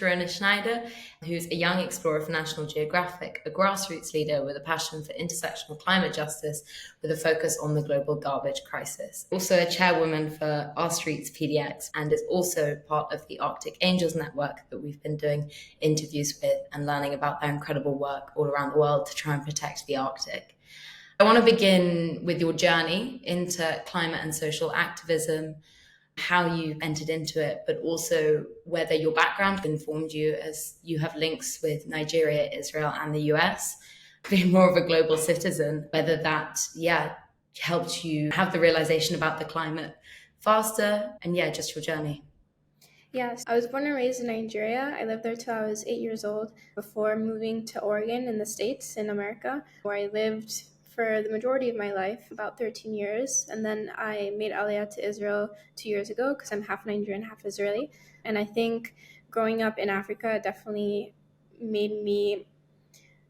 Sharona Shnayder, who's a young explorer for National Geographic, a grassroots leader with a passion for intersectional climate justice with a focus on the global garbage crisis. Also a chairwoman for Our Streets PDX, and is also part of the Arctic Angels network that we've been doing interviews with and learning about their incredible work all around the world to try and protect the Arctic. I want to begin with your journey into climate and social activism, how you entered into it, but also whether your background informed you, as you have links with Nigeria, Israel, and the US, being more of a global citizen, whether that, helped you have the realization about the climate faster, and just your journey. Yes, I was born and raised in Nigeria. I lived there till I was 8 years old before moving to Oregon in the States, in America, where I lived for the majority of my life, about 13 years. And then I made Aliyah to Israel 2 years ago because I'm half Nigerian, half Israeli. And I think growing up in Africa definitely made me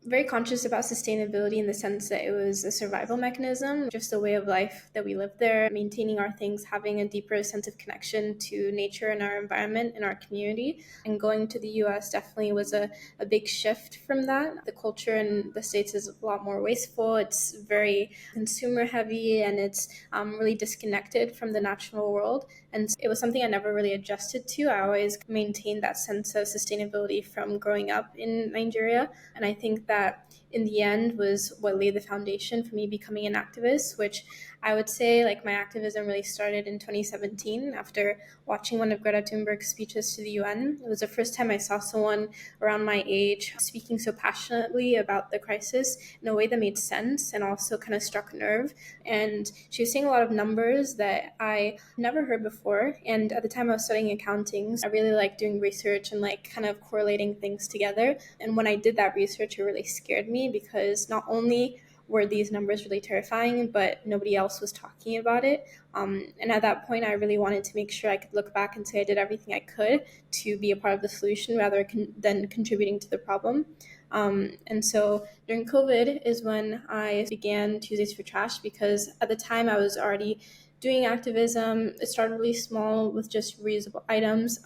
very conscious about sustainability in the sense that it was a survival mechanism, just a way of life that we lived there, maintaining our things, having a deeper sense of connection to nature and our environment and our community. And going to the US definitely was a big shift from that. The culture in the States is a lot more wasteful. It's very consumer heavy, and it's really disconnected from the natural world. And it was something I never really adjusted to. I always maintained that sense of sustainability from growing up in Nigeria. And I think that in the end was what laid the foundation for me becoming an activist, which I would say my activism really started in 2017 after watching one of Greta Thunberg's speeches to the UN. It was the first time I saw someone around my age speaking so passionately about the crisis in a way that made sense and also kind of struck a nerve. And she was saying a lot of numbers that I never heard before. And at the time I was studying accounting, I really liked doing research and kind of correlating things together. And when I did that research, it really scared me because not only were these numbers really terrifying, but nobody else was talking about it. And at that point, I really wanted to make sure I could look back and say I did everything I could to be a part of the solution rather than contributing to the problem. And so during COVID is when I began Tuesdays for Trash, because at the time I was already doing activism. It started really small with just reusable items.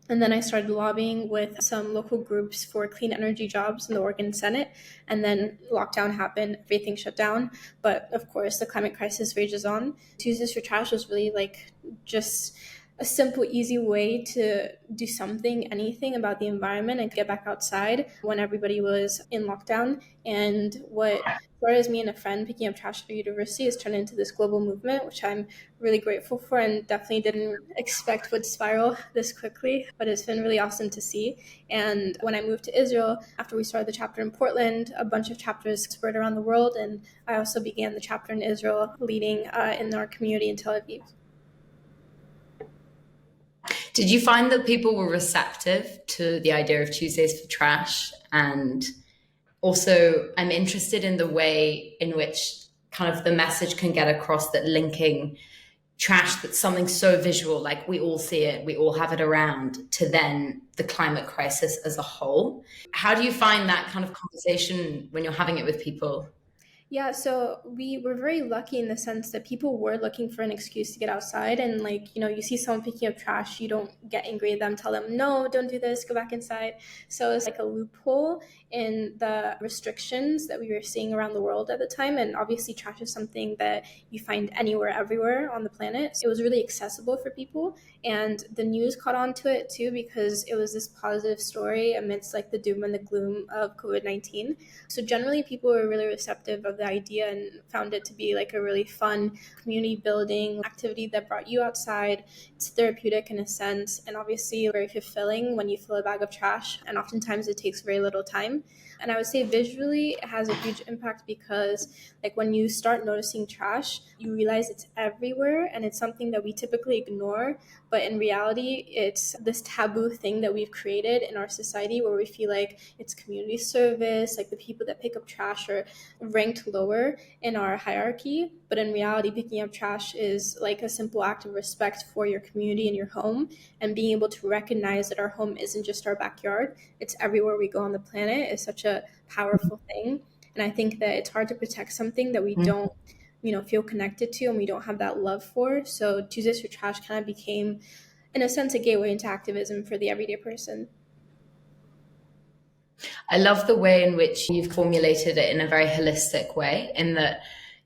And then I started lobbying with some local groups for clean energy jobs in the Oregon Senate. And then lockdown happened, everything shut down. But of course, the climate crisis rages on. Tuesdays for Trash was really just a simple, easy way to do something, anything about the environment and get back outside when everybody was in lockdown. And what started as me and a friend picking up trash at university has turned into this global movement, which I'm really grateful for and definitely didn't expect would spiral this quickly, but it's been really awesome to see. And when I moved to Israel, after we started the chapter in Portland, a bunch of chapters spread around the world. And I also began the chapter in Israel, leading in our community in Tel Aviv. Did you find that people were receptive to the idea of Tuesdays for Trash? And also, I'm interested in the way in which kind of the message can get across that linking trash, that's something so visual, like we all see it, we all have it around, to then the climate crisis as a whole. How do you find that kind of conversation when you're having it with people? Yeah, so we were very lucky in the sense that people were looking for an excuse to get outside. And you see someone picking up trash, you don't get angry at them, tell them, no, don't do this, go back inside. So it's like a loophole in the restrictions that we were seeing around the world at the time. And obviously trash is something that you find anywhere, everywhere on the planet. It was really accessible for people. And the news caught on to it too, because it was this positive story amidst the doom and the gloom of COVID-19. So generally people were really receptive of the idea and found it to be a really fun community building activity that brought you outside. It's therapeutic in a sense, and obviously very fulfilling when you fill a bag of trash, and oftentimes it takes very little time. And I would say visually it has a huge impact because when you start noticing trash, you realize it's everywhere and it's something that we typically ignore. But in reality, it's this taboo thing that we've created in our society where we feel like it's community service, the people that pick up trash are ranked lower in our hierarchy. But in reality, picking up trash is a simple act of respect for your community and your home, and being able to recognize that our home isn't just our backyard, it's everywhere we go on the planet is such a powerful thing. And I think that it's hard to protect something that we don't feel connected to and we don't have that love for. So Tuesdays for Trash kind of became, in a sense, a gateway into activism for the everyday person. I love the way in which you've formulated it in a very holistic way, in that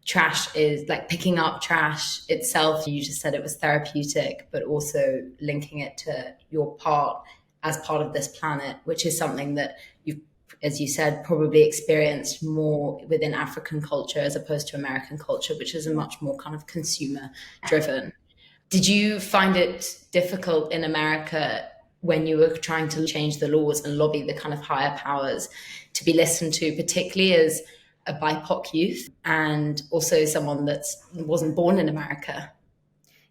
trash is like picking up trash itself. You just said it was therapeutic, but also linking it to your part as part of this planet, which is something that you've, as you said, probably experienced more within African culture as opposed to American culture, which is a much more kind of consumer driven. Did you find it difficult in America when you were trying to change the laws and lobby the kind of higher powers to be listened to, particularly as a BIPOC youth and also someone that wasn't born in America?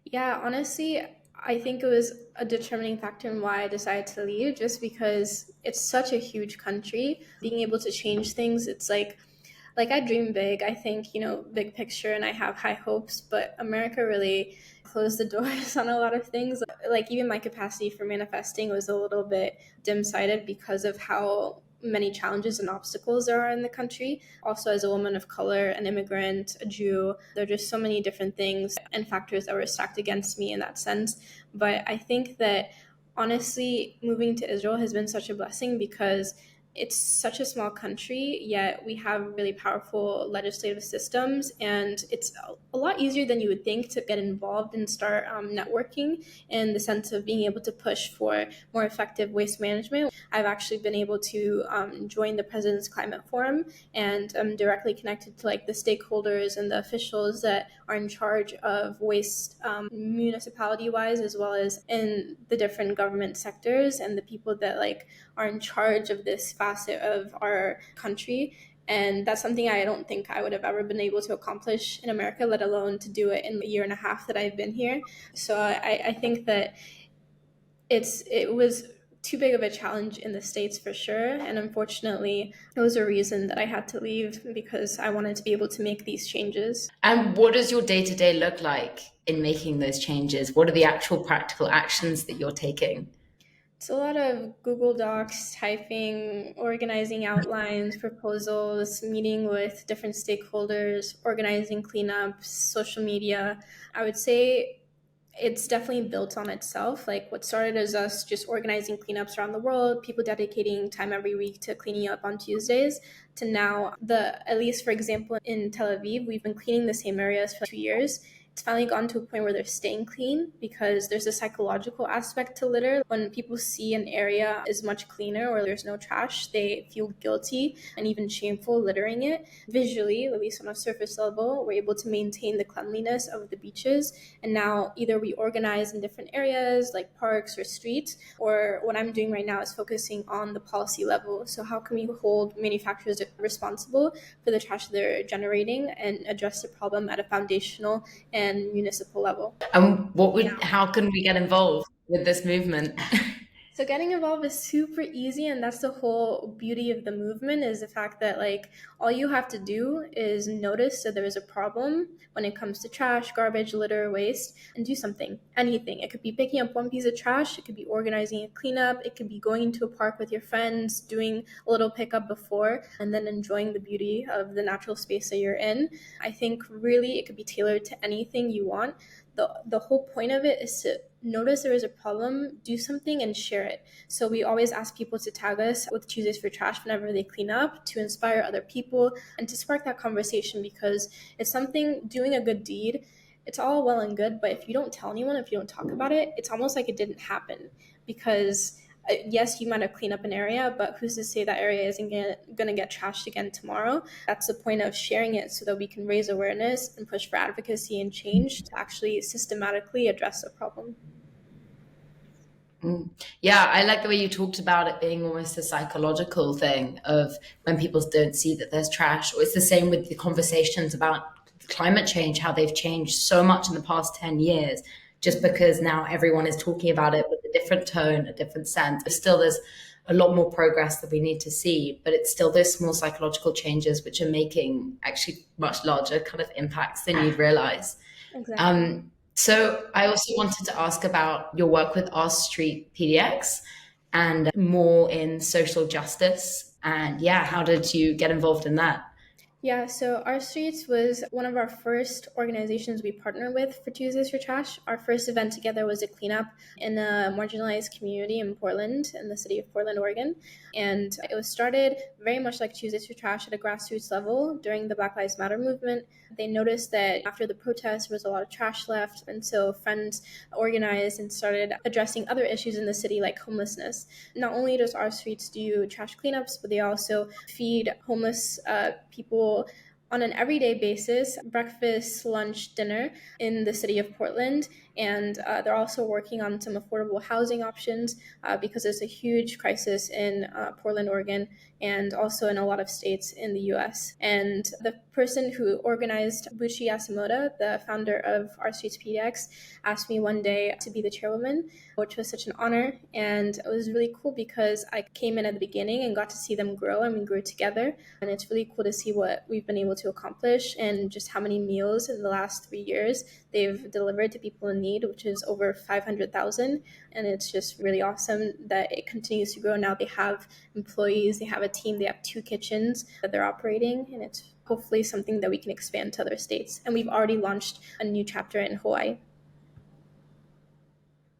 Yeah, honestly, I think it was a determining factor in why I decided to leave, just because it's such a huge country. Being able to change things, it's like I dream big. I think, big picture, and I have high hopes, but America really closed the doors on a lot of things. Like even my capacity for manifesting was a little bit dim-sighted because of how many challenges and obstacles there are in the country. Also, as a woman of color, an immigrant, a Jew, there are just so many different things and factors that were stacked against me in that sense. But I think that honestly, moving to Israel has been such a blessing because it's such a small country, yet we have really powerful legislative systems, and it's a lot easier than you would think to get involved and start networking in the sense of being able to push for more effective waste management. I've actually been able to join the President's Climate Forum, and I'm directly connected to like the stakeholders and the officials that are in charge of waste municipality-wise, as well as in the different government sectors, and the people that like are in charge of this facet of our country. And that's something I don't think I would have ever been able to accomplish in America, let alone to do it in the year and a half that I've been here. So I think that it was too big of a challenge in the States for sure. And unfortunately, it was a reason that I had to leave because I wanted to be able to make these changes. And what does your day to day look like in making those changes? What are the actual practical actions that you're taking? It's a lot of Google Docs, typing, organizing outlines, proposals, meeting with different stakeholders, organizing cleanups, social media. I would say it's definitely built on itself. Like what started as us just organizing cleanups around the world, people dedicating time every week to cleaning up on Tuesdays, to now at least for example, in Tel Aviv, we've been cleaning the same areas for 2 years. It's finally gotten to a point where they're staying clean because there's a psychological aspect to litter. When people see an area is much cleaner or there's no trash, they feel guilty and even shameful littering it. Visually, at least on a surface level, we're able to maintain the cleanliness of the beaches. And now either we organize in different areas like parks or streets, or what I'm doing right now is focusing on the policy level. So how can we hold manufacturers responsible for the trash they're generating and address the problem at a foundational and municipal level. And how can we get involved with this movement? So getting involved is super easy, and that's the whole beauty of the movement, is the fact that like all you have to do is notice that there is a problem when it comes to trash, garbage, litter, waste, and do something. Anything. It could be picking up one piece of trash, it could be organizing a cleanup, it could be going into a park with your friends, doing a little pickup before, and then enjoying the beauty of the natural space that you're in. I think really it could be tailored to anything you want. The whole point of it is to notice there is a problem, do something, and share it. So we always ask people to tag us with Tuesdays for Trash whenever they clean up, to inspire other people and to spark that conversation, because it's something, doing a good deed, it's all well and good, but if you don't tell anyone, if you don't talk about it, it's almost like it didn't happen. Because yes, you might have cleaned up an area, but who's to say that area isn't going to get trashed again tomorrow? That's the point of sharing it, so that we can raise awareness and push for advocacy and change to actually systematically address the problem. Yeah, I like the way you talked about it being almost a psychological thing of when people don't see that there's trash. Or it's the same with the conversations about climate change, how they've changed so much in the past 10 years, just because now everyone is talking about it with a different tone, a different sense. But still, there's a lot more progress that we need to see, but it's still those small psychological changes which are making actually much larger kind of impacts than you'd realize. Exactly. So I also wanted to ask about your work with Our Street PDX and more in social justice. And yeah, how did you get involved in that? Yeah, so Our Streets was one of our first organizations we partnered with for Tuesdays for Trash. Our first event together was a cleanup in a marginalized community in Portland, in the city of Portland, Oregon. And it was started very much like Tuesdays for Trash at a grassroots level during the Black Lives Matter movement. They noticed that after the protests, there was a lot of trash left. And so friends organized and started addressing other issues in the city like homelessness. Not only does Our Streets do trash cleanups, but they also feed homeless people on an everyday basis, breakfast, lunch, dinner in the city of Portland. And they're also working on some affordable housing options because there's a huge crisis in Portland, Oregon, and also in a lot of states in the US. And the person who organized Bushi Yasumoto, the founder of Our Streets PDX, asked me one day to be the chairwoman, which was such an honor. And it was really cool because I came in at the beginning and got to see them grow, and we grew together. And it's really cool to see what we've been able to accomplish and just how many meals in the last 3 years they've delivered to people in need, which is over 500,000. And it's just really awesome that it continues to grow. Now they have employees, they have a team, they have 2 kitchens that they're operating, and it's hopefully something that we can expand to other states. And we've already launched a new chapter in Hawaii.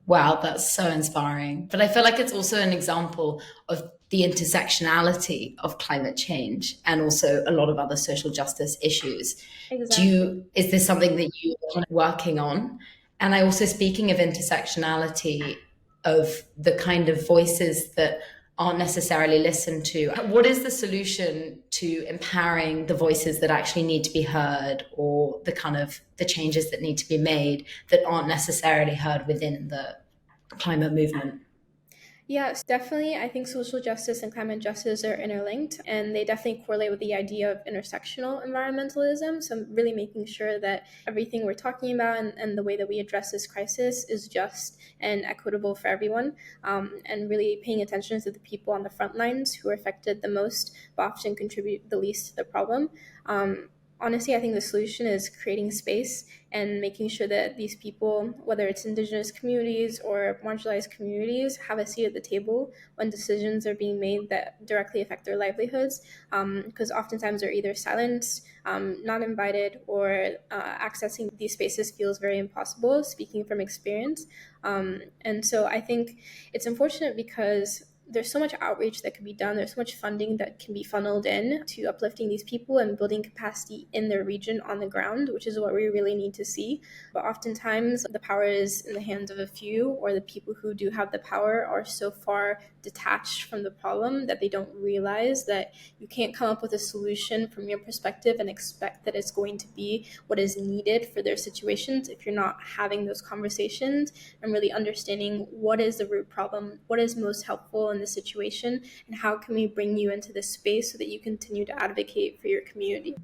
Wow, that's so inspiring. But I feel like it's also an example of the intersectionality of climate change and also a lot of other social justice issues. Exactly. Is this something that you are kind of working on? And I also, speaking of intersectionality, of the kind of voices that aren't necessarily listened to, what is the solution to empowering the voices that actually need to be heard, or the kind of the changes that need to be made that aren't necessarily heard within the climate movement? Yes, definitely. I think social justice and climate justice are interlinked, and they definitely correlate with the idea of intersectional environmentalism. So, really making sure that everything we're talking about and the way that we address this crisis is just and equitable for everyone, and really paying attention to the people on the front lines who are affected the most, but often contribute the least to the problem. Honestly, I think the solution is creating space and making sure that these people, whether it's indigenous communities or marginalized communities, have a seat at the table when decisions are being made that directly affect their livelihoods. Because oftentimes they're either silenced, not invited, or accessing these spaces feels very impossible, speaking from experience. And so I think it's unfortunate because there's so much outreach that can be done. There's so much funding that can be funneled in to uplifting these people and building capacity in their region on the ground, which is what we really need to see. But oftentimes the power is in the hands of a few, or the people who do have the power are so far detached from the problem that they don't realize that you can't come up with a solution from your perspective and expect that it's going to be what is needed for their situations if you're not having those conversations and really understanding what is the root problem, what is most helpful in the situation, and how can we bring you into this space so that you continue to advocate for your community.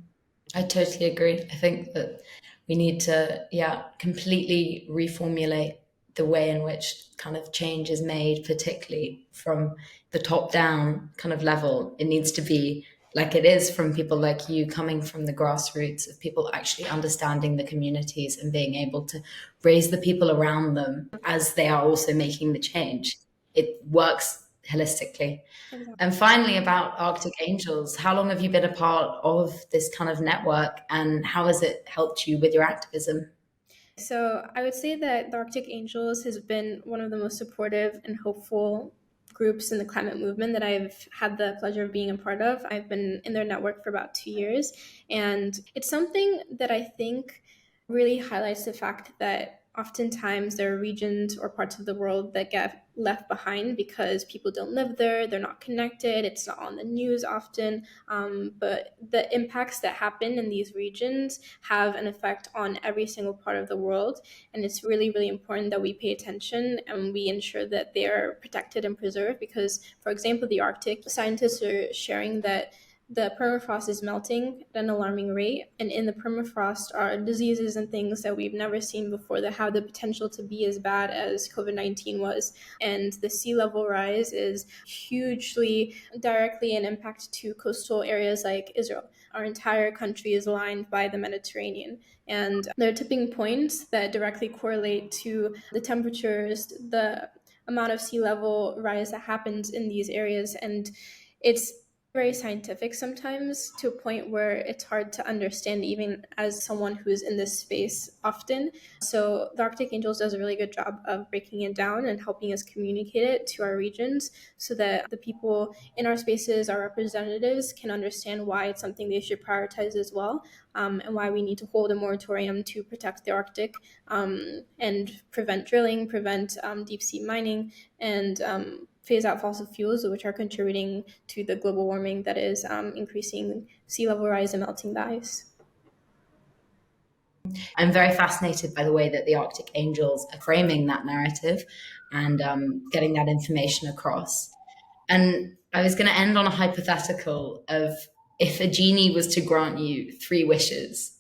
I totally agree. I think that we need to, yeah, completely reformulate the way in which kind of change is made, particularly from the top down kind of level. It needs to be like it is from people like you, coming from the grassroots, of people actually understanding the communities and being able to raise the people around them as they are also making the change. It works holistically. Exactly. And finally, about Arctic Angels, how long have you been a part of this kind of network, and how has it helped you with your activism? So I would say that the Arctic Angels has been one of the most supportive and hopeful groups in the climate movement that I've had the pleasure of being a part of. I've been in their network for about 2 years, and it's something that I think really highlights the fact that oftentimes there are regions or parts of the world that get left behind because people don't live there, they're not connected, it's not on the news often. But the impacts that happen in these regions have an effect on every single part of the world. And it's really, really important that we pay attention and we ensure that they are protected and preserved. Because, for example, the Arctic, scientists are sharing that the permafrost is melting at an alarming rate. And in the permafrost are diseases and things that we've never seen before that have the potential to be as bad as COVID-19 was. And the sea level rise is hugely directly an impact to coastal areas like Israel. Our entire country is lined by the Mediterranean. And there are tipping points that directly correlate to the temperatures, the amount of sea level rise that happens in these areas. And it's very scientific sometimes, to a point where it's hard to understand even as someone who is in this space often. So the Arctic Angels does a really good job of breaking it down and helping us communicate it to our regions so that the people in our spaces, our representatives, can understand why it's something they should prioritize as well, and why we need to hold a moratorium to protect the Arctic, and prevent drilling, prevent deep sea mining, and phase out fossil fuels, which are contributing to the global warming that is increasing sea level rise and melting the ice. I'm very fascinated by the way that the Arctic Angels are framing that narrative and getting that information across. And I was going to end on a hypothetical of, if a genie was to grant you 3 wishes,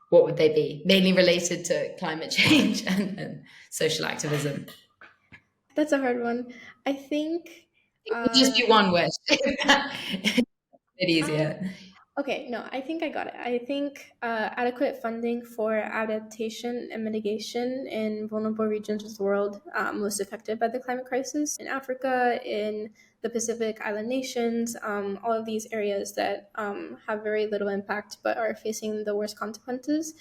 what would they be? Mainly related to climate change and social activism. That's a hard one. I think. It would just be one wish. A bit easier. Okay, no, I think I got it. I think adequate funding for adaptation and mitigation in vulnerable regions of the world most affected by the climate crisis. In Africa, in the Pacific Island nations, all of these areas that have very little impact but are facing the worst consequences.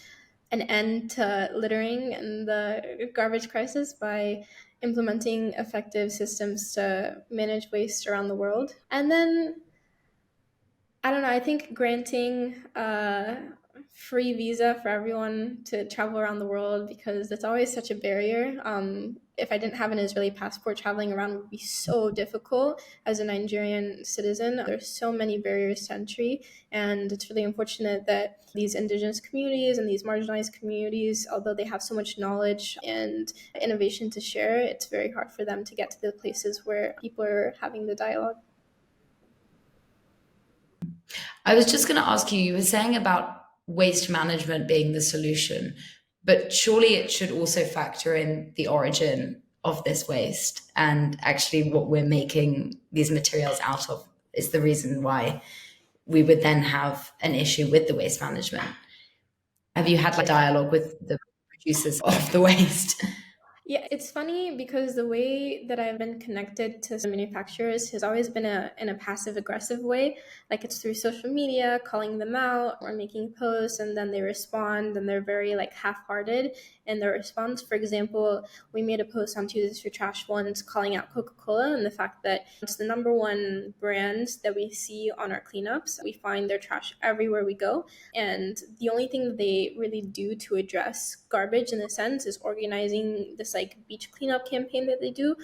An end to littering and the garbage crisis by implementing effective systems to manage waste around the world. And then I don't know. I think granting a free visa for everyone to travel around the world, because it's always such a barrier. If I didn't have an Israeli passport, traveling around would be so difficult as a Nigerian citizen. There's so many barriers to entry, and it's really unfortunate that these indigenous communities and these marginalized communities, although they have so much knowledge and innovation to share, it's very hard for them to get to the places where people are having the dialogue. I was just going to ask you, you were saying about waste management being the solution, but surely it should also factor in the origin of this waste, and actually what we're making these materials out of is the reason why we would then have an issue with the waste management. Have you had like dialogue with the producers of the waste? Yeah, it's funny because the way that I've been connected to some manufacturers has always been in a passive aggressive way. Like it's through social media, calling them out or making posts, and then they respond, and they're very like half-hearted in their response. For example, we made a post on Tuesdays for Trash once calling out Coca-Cola and the fact that it's the number one brand that we see on our cleanups. We find their trash everywhere we go. And the only thing that they really do to address garbage in a sense is organizing this like beach cleanup campaign that they do,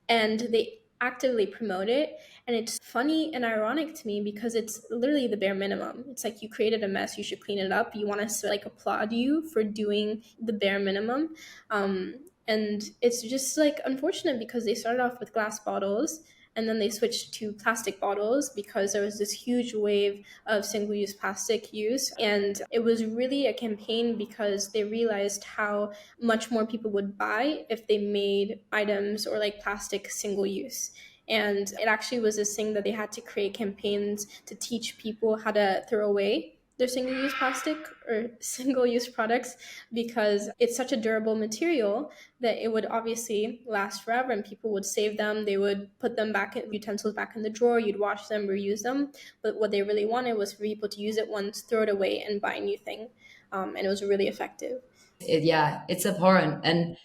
and they actively promote it. And it's funny and ironic to me because it's literally the bare minimum. It's like, you created a mess, you should clean it up. You want us to like applaud you for doing the bare minimum. And it's just like unfortunate because they started off with glass bottles and then they switched to plastic bottles because there was this huge wave of single-use plastic use. And it was really a campaign because they realized how much more people would buy if they made items or like plastic single-use. And it actually was this thing that they had to create campaigns to teach people how to throw away their single-use plastic or single-use products, because it's such a durable material that it would obviously last forever and people would save them. They would put them back in utensils back in the drawer, you'd wash them, reuse them. But what they really wanted was for people to use it once, throw it away, and buy a new thing. And it was really effective. Yeah, it's abhorrent. And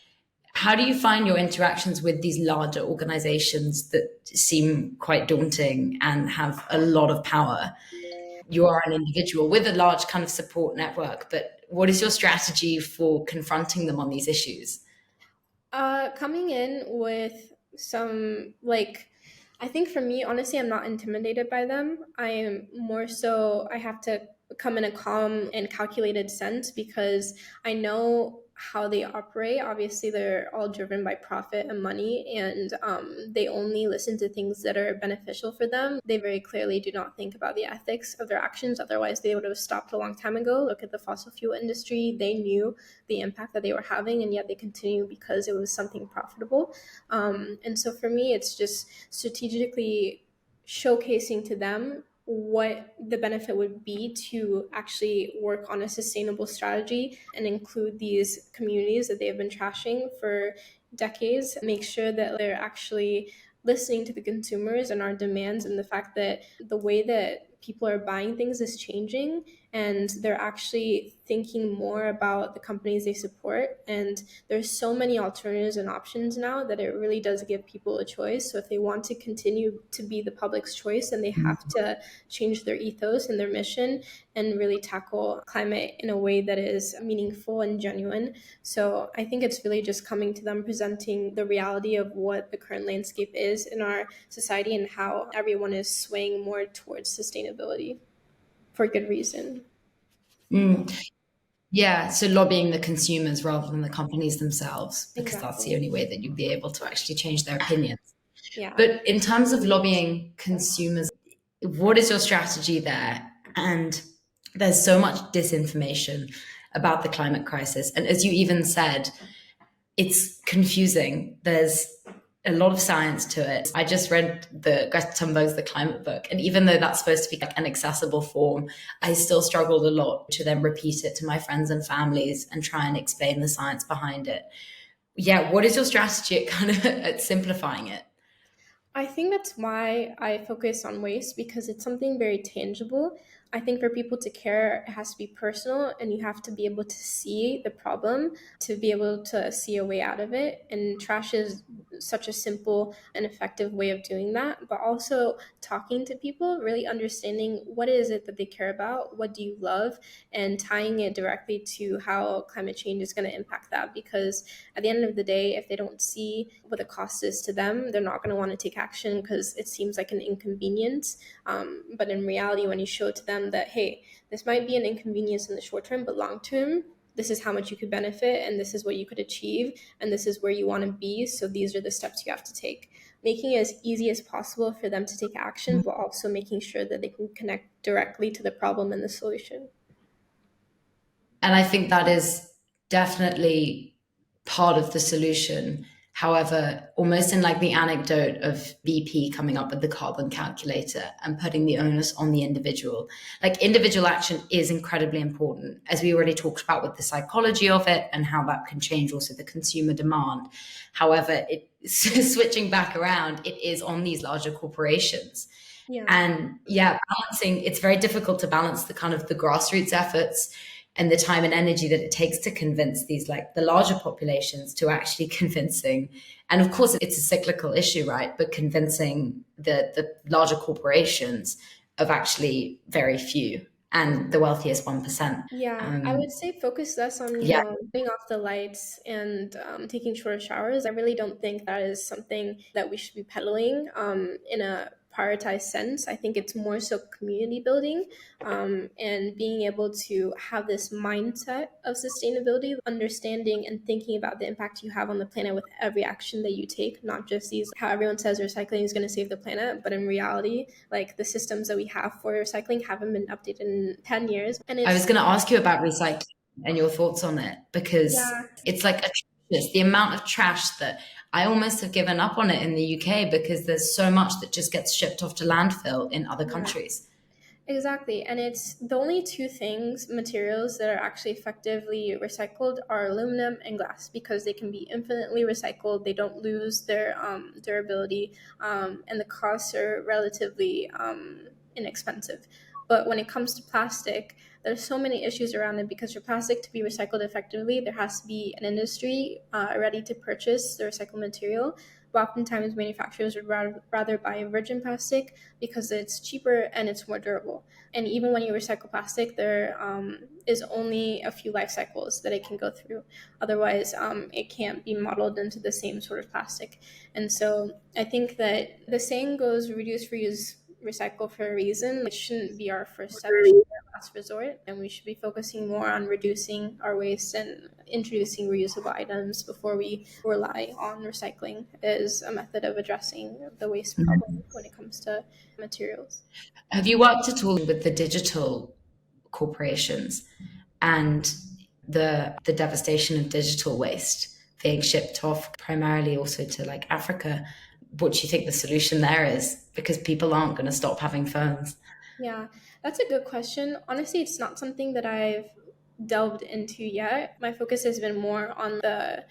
how do you find your interactions with these larger organizations that seem quite daunting and have a lot of power? You are an individual with a large kind of support network, but what is your strategy for confronting them on these issues? Coming in with some like, I think for me, honestly, I'm not intimidated by them. I am more so, I have to come in a calm and calculated sense because I know how they operate. Obviously, they're all driven by profit and money, and they only listen to things that are beneficial for them. They very clearly do not think about the ethics of their actions. Otherwise, they would have stopped a long time ago. Look at the fossil fuel industry. They knew the impact that they were having, and yet they continue because it was something profitable. And so for me, it's just strategically showcasing to them what the benefit would be to actually work on a sustainable strategy and include these communities that they have been trashing for decades, make sure that they're actually listening to the consumers and our demands, and the fact that the way that people are buying things is changing, and they're actually thinking more about the companies they support. And there's so many alternatives and options now that it really does give people a choice. So if they want to continue to be the public's choice, then they have to change their ethos and their mission and really tackle climate in a way that is meaningful and genuine. So I think it's really just coming to them, presenting the reality of what the current landscape is in our society and how everyone is swaying more towards sustainability for good reason. Mm. Yeah, so lobbying the consumers rather than the companies themselves, because that's the Exactly. only way that you'd be able to actually change their opinions. Yeah. But in terms of lobbying consumers, what is your strategy there? And there's so much disinformation about the climate crisis. And as you even said, it's confusing. There's a lot of science to it. I just read the Greta Thunberg's The Climate Book, and even though that's supposed to be like an accessible form, I still struggled a lot to then repeat it to my friends and families and try and explain the science behind it. Yeah, what is your strategy at kind of at simplifying it? I think that's why I focus on waste, because it's something very tangible. I think for people to care, it has to be personal, and you have to be able to see the problem to be able to see a way out of it. And trash is such a simple and effective way of doing that. But also talking to people, really understanding what is it that they care about, what do you love, and tying it directly to how climate change is going to impact that. Because at the end of the day, if they don't see what the cost is to them, they're not going to want to take action because it seems like an inconvenience. But in reality, when you show it to them that, hey, this might be an inconvenience in the short term, but long term, this is how much you could benefit, and this is what you could achieve, and this is where you want to be. So these are the steps you have to take. Making it as easy as possible for them to take action, but also making sure that they can connect directly to the problem and the solution. And I think that is definitely part of the solution. However, almost in like the anecdote of BP coming up with the carbon calculator and putting the onus on the individual, like individual action is incredibly important, as we already talked about with the psychology of it and how that can change also the consumer demand. However, switching back around, it is on these larger corporations. Yeah. And yeah, balancing, it's very difficult to balance the kind of the grassroots efforts and the time and energy that it takes to convince these like the larger populations to actually convincing. And of course it's a cyclical issue, right? But convincing the larger corporations of actually very few and the wealthiest 1%. Yeah, I would say focus less on, Yeah. turning off the lights and taking shorter showers. I really don't think that is something that we should be peddling in a prioritized sense. I think it's more so community building, and being able to have this mindset of sustainability, understanding and thinking about the impact you have on the planet with every action that you take, not just these, how everyone says recycling is going to save the planet, but in reality, like the systems that we have for recycling haven't been updated in 10 years. And I was it's, going to ask you about recycling and your thoughts on it, because yeah, it's like atrocious, the amount of trash that I almost have given up on it in the UK because there's so much that just gets shipped off to landfill in other yeah. countries. Exactly. And it's the only two things, materials that are actually effectively recycled are aluminum and glass, because they can be infinitely recycled. They don't lose their durability, and the costs are relatively inexpensive. But when it comes to plastic, there's so many issues around it, because for plastic to be recycled effectively, there has to be an industry ready to purchase the recycled material. But oftentimes manufacturers would rather buy virgin plastic because it's cheaper and it's more durable. And even when you recycle plastic, there is only a few life cycles that it can go through. Otherwise, it can't be modeled into the same sort of plastic. And so I think that the saying goes, reduce, reuse, recycle, for a reason. It shouldn't be our first step. It should be our last resort. And we should be focusing more on reducing our waste and introducing reusable items before we rely on recycling as a method of addressing the waste problem when it comes to materials. Have you worked at all with the digital corporations and the devastation of digital waste being shipped off primarily also to like Africa? What do you think the solution there is? Because people aren't going to stop having phones. Yeah, that's a good question. Honestly, it's not something that I've delved into yet. My focus has been more on the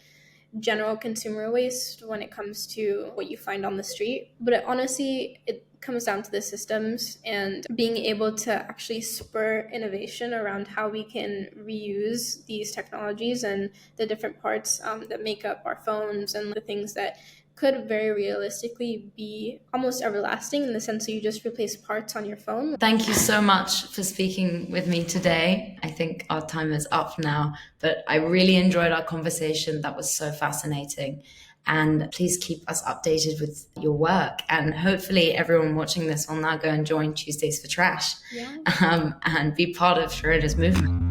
general consumer waste when it comes to what you find on the street. But it comes down to the systems and being able to actually spur innovation around how we can reuse these technologies and the different parts that make up our phones and the things that could very realistically be almost everlasting, in the sense that you just replace parts on your phone. Thank you so much for speaking with me today. I think our time is up now, but I really enjoyed our conversation. That was so fascinating. And please keep us updated with your work. And hopefully everyone watching this will now go and join Tuesdays for Trash, and be part of Sharona's movement.